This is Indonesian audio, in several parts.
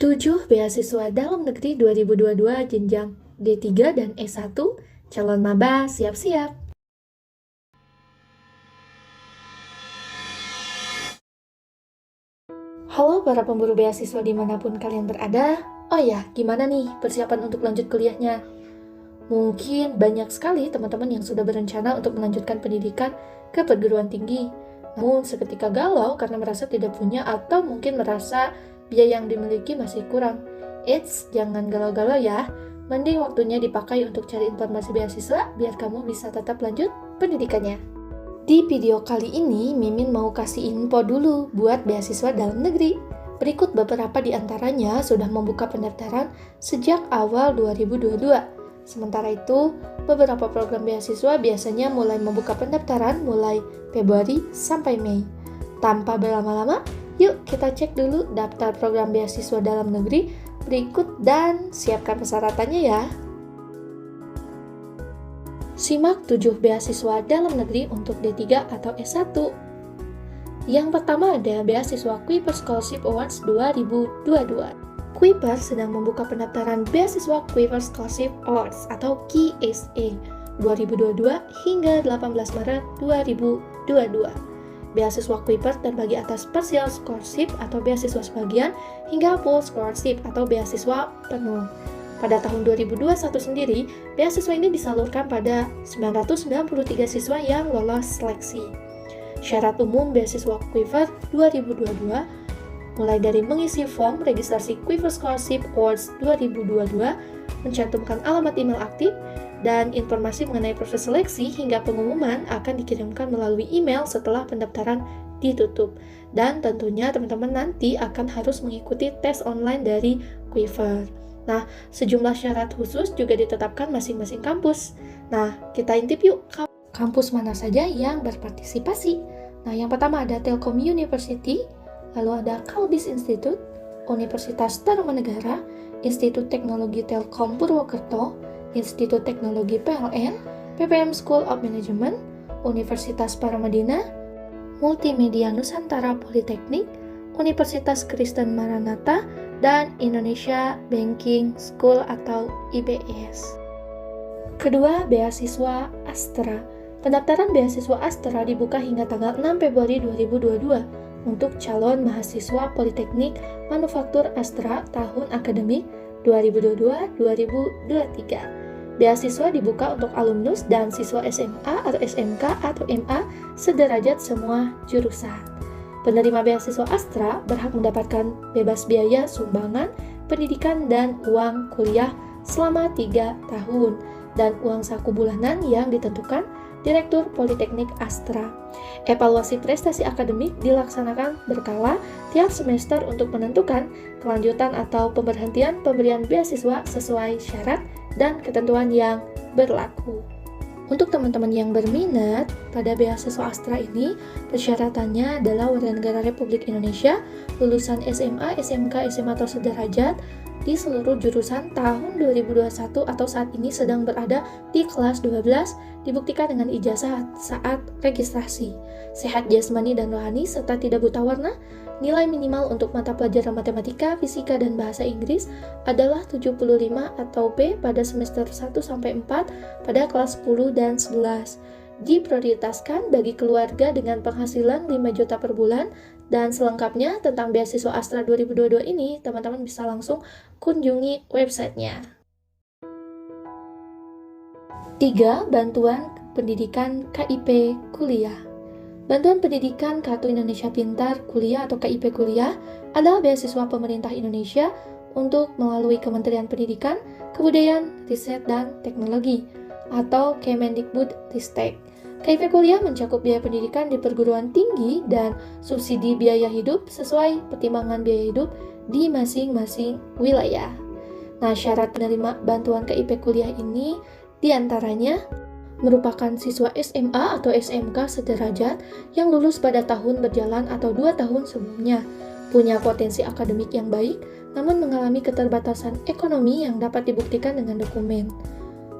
7 beasiswa dalam negeri 2022 jenjang D3 dan S1, calon maba siap-siap. Halo para pemburu beasiswa dimanapun kalian berada. Oh ya, gimana nih persiapan untuk lanjut kuliahnya? Mungkin banyak sekali teman-teman yang sudah berencana untuk melanjutkan pendidikan ke perguruan tinggi. Namun seketika galau karena merasa tidak punya atau mungkin merasa biaya yang dimiliki masih kurang. Eits, jangan galau-galau ya. Mending waktunya dipakai untuk cari informasi beasiswa biar kamu bisa tetap lanjut pendidikannya. Di video kali ini, Mimin mau kasih info dulu buat beasiswa dalam negeri. Berikut beberapa di antaranya sudah membuka pendaftaran sejak awal 2022. Sementara itu, beberapa program beasiswa biasanya mulai membuka pendaftaran mulai Februari sampai Mei. Tanpa berlama-lama, yuk kita cek dulu daftar program beasiswa dalam negeri berikut dan siapkan persyaratannya ya. Simak 7 beasiswa dalam negeri untuk D3 atau S1. Yang pertama ada beasiswa Kuiper Scholarship Awards 2022. Kuiper sedang membuka pendaftaran beasiswa Kuiper Scholarship Awards atau KSA 2022 hingga 18 Maret 2022. Beasiswa Kuiper terbagi atas partial scholarship atau beasiswa sebagian hingga full scholarship atau beasiswa penuh. Pada tahun 2021 sendiri, beasiswa ini disalurkan pada 993 siswa yang lolos seleksi. Syarat umum beasiswa Kuiper 2022 mulai dari mengisi form registrasi Kuiper Scholarship Awards 2022, mencantumkan alamat email aktif, dan informasi mengenai proses seleksi hingga pengumuman akan dikirimkan melalui email setelah pendaftaran ditutup. Dan tentunya teman-teman nanti akan harus mengikuti tes online dari Kuiper. Nah, sejumlah syarat khusus juga ditetapkan masing-masing kampus. Nah, kita intip yuk kampus mana saja yang berpartisipasi. Nah, yang pertama ada Telkom University, lalu ada Kalbis Institute, Universitas Tarumanegara, Institut Teknologi Telkom Purwokerto, Institut Teknologi PLN, PPM School of Management, Universitas Paramadina, Multimedia Nusantara Politeknik, Universitas Kristen Maranatha, dan Indonesia Banking School atau IBS. Kedua, beasiswa Astra. Pendaftaran beasiswa Astra dibuka hingga tanggal 6 Februari 2022 untuk calon mahasiswa Politeknik Manufaktur Astra tahun akademik 2022-2023. Beasiswa dibuka untuk alumnus dan siswa SMA atau SMK atau MA sederajat semua jurusan. Penerima beasiswa Astra berhak mendapatkan bebas biaya sumbangan, pendidikan, dan uang kuliah selama 3 tahun, dan uang saku bulanan yang ditentukan Direktur Politeknik Astra. Evaluasi prestasi akademik dilaksanakan berkala tiap semester untuk menentukan kelanjutan atau pemberhentian pemberian beasiswa sesuai syarat dan ketentuan yang berlaku. Untuk teman-teman yang berminat pada beasiswa Astra ini, persyaratannya adalah warga negara Republik Indonesia, lulusan SMA, SMK, SMA atau sederajat di seluruh jurusan tahun 2021 atau saat ini sedang berada di kelas 12, dibuktikan dengan ijazah saat registrasi, sehat jasmani dan rohani serta tidak buta warna. Nilai minimal untuk mata pelajaran matematika, fisika, dan bahasa Inggris adalah 75 atau B pada semester 1-4 pada kelas 10 dan 11. Diprioritaskan bagi keluarga dengan penghasilan 5 juta per bulan. Dan selengkapnya tentang beasiswa Astra 2022 ini, teman-teman bisa langsung kunjungi websitenya. 3. Bantuan pendidikan KIP Kuliah. Bantuan pendidikan Kartu Indonesia Pintar Kuliah atau KIP Kuliah adalah beasiswa pemerintah Indonesia untuk melalui Kementerian Pendidikan, Kebudayaan, Riset, dan Teknologi atau Kemendikbudristek. KIP Kuliah mencakup biaya pendidikan di perguruan tinggi dan subsidi biaya hidup sesuai pertimbangan biaya hidup di masing-masing wilayah. Nah, syarat penerima bantuan KIP Kuliah ini diantaranya merupakan siswa SMA atau SMK sederajat yang lulus pada tahun berjalan atau 2 tahun sebelumnya, punya potensi akademik yang baik, namun mengalami keterbatasan ekonomi yang dapat dibuktikan dengan dokumen.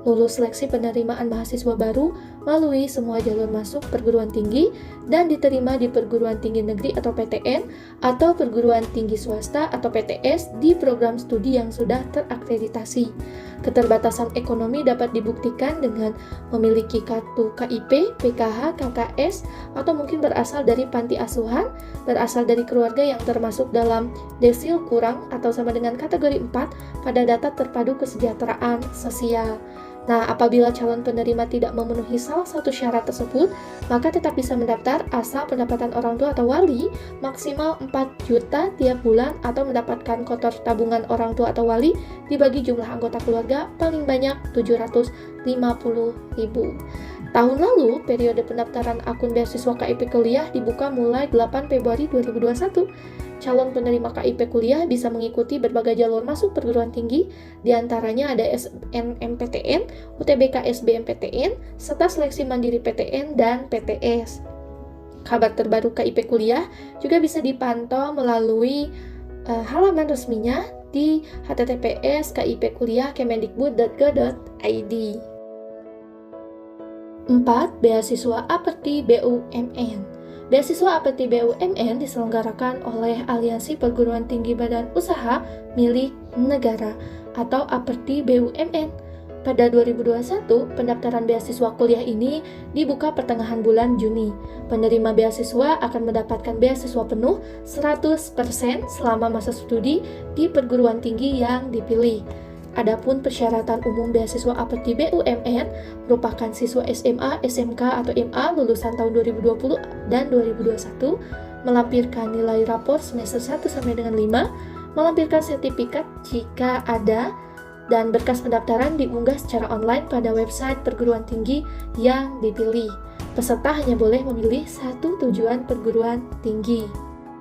lulus seleksi penerimaan mahasiswa baru melalui semua jalur masuk perguruan tinggi, dan diterima di perguruan tinggi negeri atau PTN, atau perguruan tinggi swasta atau PTS di program studi yang sudah terakreditasi. Keterbatasan ekonomi dapat dibuktikan dengan memiliki kartu KIP, PKH, KKS, atau mungkin berasal dari panti asuhan, berasal dari keluarga yang termasuk dalam desil kurang atau sama dengan kategori 4 pada data terpadu kesejahteraan sosial. Nah, apabila calon penerima tidak memenuhi salah satu syarat tersebut, maka tetap bisa mendaftar asal pendapatan orang tua atau wali maksimal 4 juta tiap bulan atau mendapatkan kotor tabungan orang tua atau wali dibagi jumlah anggota keluarga paling banyak 750.000. Tahun lalu, periode pendaftaran akun beasiswa KIP kuliah dibuka mulai 8 Februari 2021. Calon penerima KIP kuliah bisa mengikuti berbagai jalur masuk perguruan tinggi, diantaranya ada SNMPTN, UTBK SBMPTN, serta seleksi mandiri PTN dan PTS. Kabar terbaru KIP kuliah juga bisa dipantau melalui halaman resminya di https://kipkuliah.kemendikbud.go.id. 4. Beasiswa Aperti BUMN. Beasiswa Aperti BUMN diselenggarakan oleh Aliansi Perguruan Tinggi Badan Usaha Milik Negara atau Aperti BUMN. Pada 2021, pendaftaran beasiswa kuliah ini dibuka pertengahan bulan Juni. Penerima beasiswa akan mendapatkan beasiswa penuh 100% selama masa studi di perguruan tinggi yang dipilih. Adapun persyaratan umum beasiswa Aperti BUMN merupakan siswa SMA, SMK, atau MA lulusan tahun 2020 dan 2021, melampirkan nilai rapor semester 1 sampai dengan 5, melampirkan sertifikat jika ada, dan berkas pendaftaran diunggah secara online pada website perguruan tinggi yang dipilih. Peserta hanya boleh memilih satu tujuan perguruan tinggi.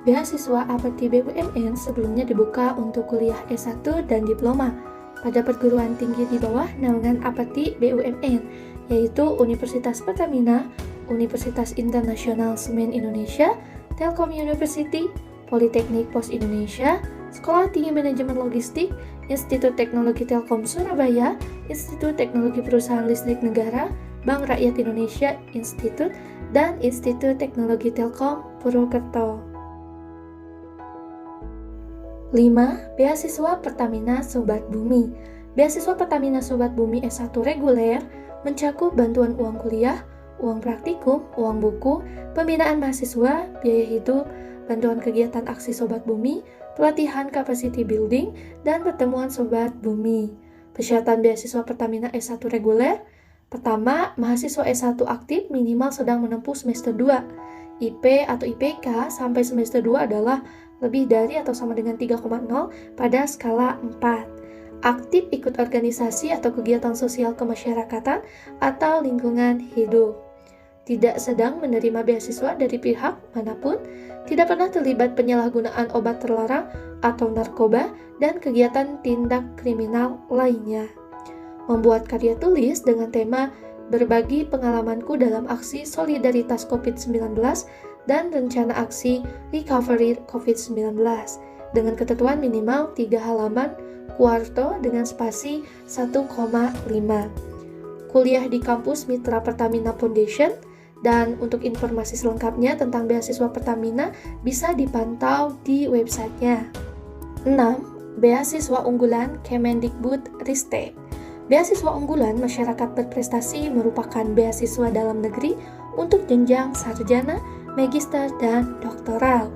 Beasiswa Aperti BUMN sebelumnya dibuka untuk kuliah S1 dan diploma pada perguruan tinggi di bawah naungan Aperti BUMN, yaitu Universitas Pertamina, Universitas Internasional Semen Indonesia, Telkom University, Politeknik Pos Indonesia, Sekolah Tinggi Manajemen Logistik, Institut Teknologi Telkom Surabaya, Institut Teknologi Perusahaan Listrik Negara, Bank Rakyat Indonesia Institut, dan Institut Teknologi Telkom Purwokerto. 5. Beasiswa Pertamina Sobat Bumi. Beasiswa Pertamina Sobat Bumi S1 reguler mencakup bantuan uang kuliah, uang praktikum, uang buku, pembinaan mahasiswa, biaya hidup, bantuan kegiatan aksi Sobat Bumi, pelatihan capacity building, dan pertemuan Sobat Bumi. Persyaratan beasiswa Pertamina S1 reguler: pertama, mahasiswa S1 aktif minimal sedang menempuh semester 2. IP atau IPK sampai semester 2 adalah lebih dari atau sama dengan 3,0 pada skala 4. Aktif ikut organisasi atau kegiatan sosial kemasyarakatan atau lingkungan hidup. Tidak sedang menerima beasiswa dari pihak manapun, tidak pernah terlibat penyalahgunaan obat terlarang atau narkoba, dan kegiatan tindak kriminal lainnya. Membuat karya tulis dengan tema berbagi pengalamanku dalam aksi solidaritas COVID-19 dan rencana aksi recovery COVID-19 dengan ketentuan minimal 3 halaman kuarto dengan spasi 1,5. Kuliah di kampus Mitra Pertamina Foundation, dan untuk informasi selengkapnya tentang beasiswa Pertamina bisa dipantau di websitenya. 6. Beasiswa Unggulan Kemendikbud Ristek. Beasiswa unggulan masyarakat berprestasi merupakan beasiswa dalam negeri untuk jenjang sarjana, magister, dan doktoral.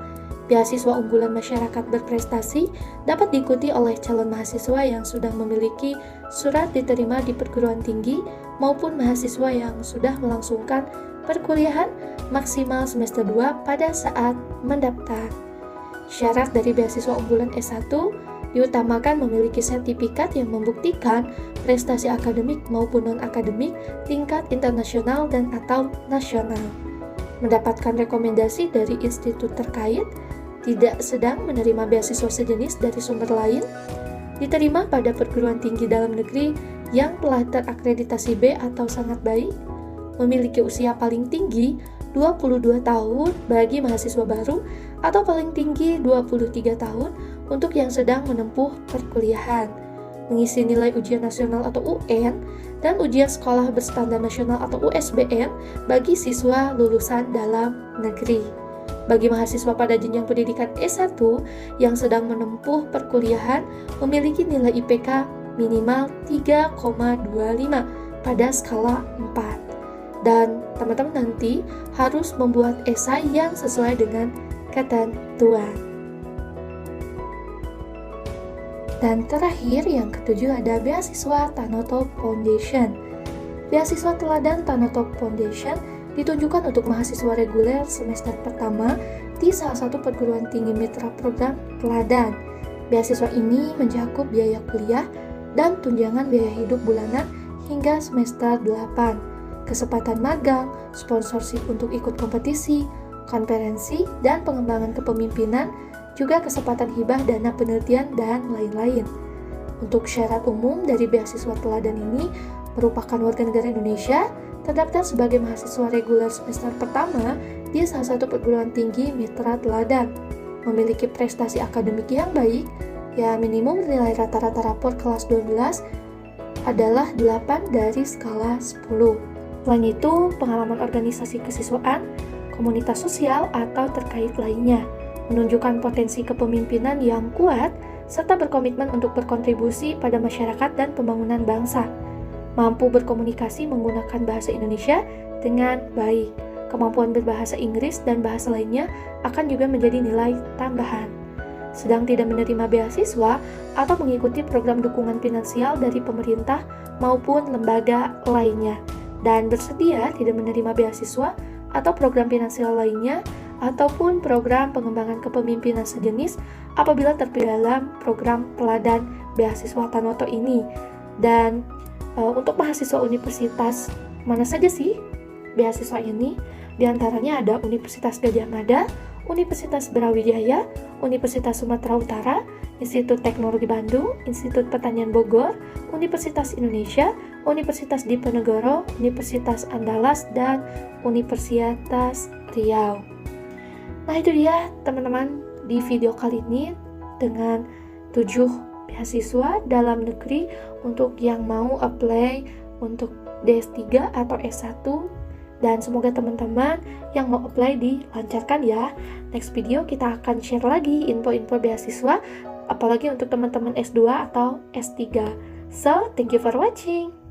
Beasiswa unggulan masyarakat berprestasi dapat diikuti oleh calon mahasiswa yang sudah memiliki surat diterima di perguruan tinggi maupun mahasiswa yang sudah melangsungkan perkuliahan maksimal semester 2 pada saat mendaftar. Syarat dari beasiswa unggulan S1 diutamakan memiliki sertifikat yang membuktikan prestasi akademik maupun non-akademik tingkat internasional dan atau nasional, mendapatkan rekomendasi dari institut terkait, tidak sedang menerima beasiswa sejenis dari sumber lain, diterima pada perguruan tinggi dalam negeri yang telah terakreditasi B atau sangat baik, memiliki usia paling tinggi 22 tahun bagi mahasiswa baru atau paling tinggi 23 tahun untuk yang sedang menempuh perkuliahan, mengisi nilai ujian nasional atau UN dan ujian sekolah berstandar nasional atau USBN bagi siswa lulusan dalam negeri. Bagi mahasiswa pada jenjang pendidikan S1 yang sedang menempuh perkuliahan memiliki nilai IPK minimal 3,25 pada skala 4. Dan teman-teman nanti harus membuat esai yang sesuai dengan ketentuan. Dan terakhir yang ketujuh ada beasiswa Tanoto Foundation. Beasiswa teladan Tanoto Foundation ditunjukkan untuk mahasiswa reguler semester pertama di salah satu perguruan tinggi mitra program teladan. Beasiswa ini mencakup biaya kuliah dan tunjangan biaya hidup bulanan hingga semester 8, kesempatan magang, sponsorship untuk ikut kompetisi, konferensi, dan pengembangan kepemimpinan, juga kesempatan hibah dana penelitian, dan lain-lain. Untuk syarat umum dari beasiswa teladan ini merupakan warga negara Indonesia, terdaftar sebagai mahasiswa reguler semester pertama di salah satu perguruan tinggi mitra teladan, memiliki prestasi akademik yang baik, ya minimum nilai rata-rata rapor kelas 12 adalah 8 dari skala 10. Selain itu, pengalaman organisasi kesiswaan, komunitas sosial, atau terkait lainnya, menunjukkan potensi kepemimpinan yang kuat, serta berkomitmen untuk berkontribusi pada masyarakat dan pembangunan bangsa. Mampu berkomunikasi menggunakan bahasa Indonesia dengan baik. Kemampuan berbahasa Inggris dan bahasa lainnya akan juga menjadi nilai tambahan. Sedang tidak menerima beasiswa atau mengikuti program dukungan finansial dari pemerintah maupun lembaga lainnya, dan bersedia tidak menerima beasiswa atau program finansial lainnya ataupun program pengembangan kepemimpinan sejenis apabila terpilih dalam program teladan beasiswa Tanoto ini. Dan untuk mahasiswa universitas mana saja sih beasiswa ini? Di antaranya ada Universitas Gadjah Mada, Universitas Brawijaya, Universitas Sumatera Utara, Institut Teknologi Bandung, Institut Pertanian Bogor, Universitas Indonesia, Universitas Diponegoro, Universitas Andalas, dan Universitas Riau. Nah, itu dia teman-teman di video kali ini dengan 7 beasiswa dalam negeri untuk yang mau apply untuk DS3 atau S1, dan semoga teman-teman yang mau apply dilancarkan ya. Next video kita akan share lagi info-info beasiswa apalagi untuk teman-teman S2 atau S3. So, thank you for watching.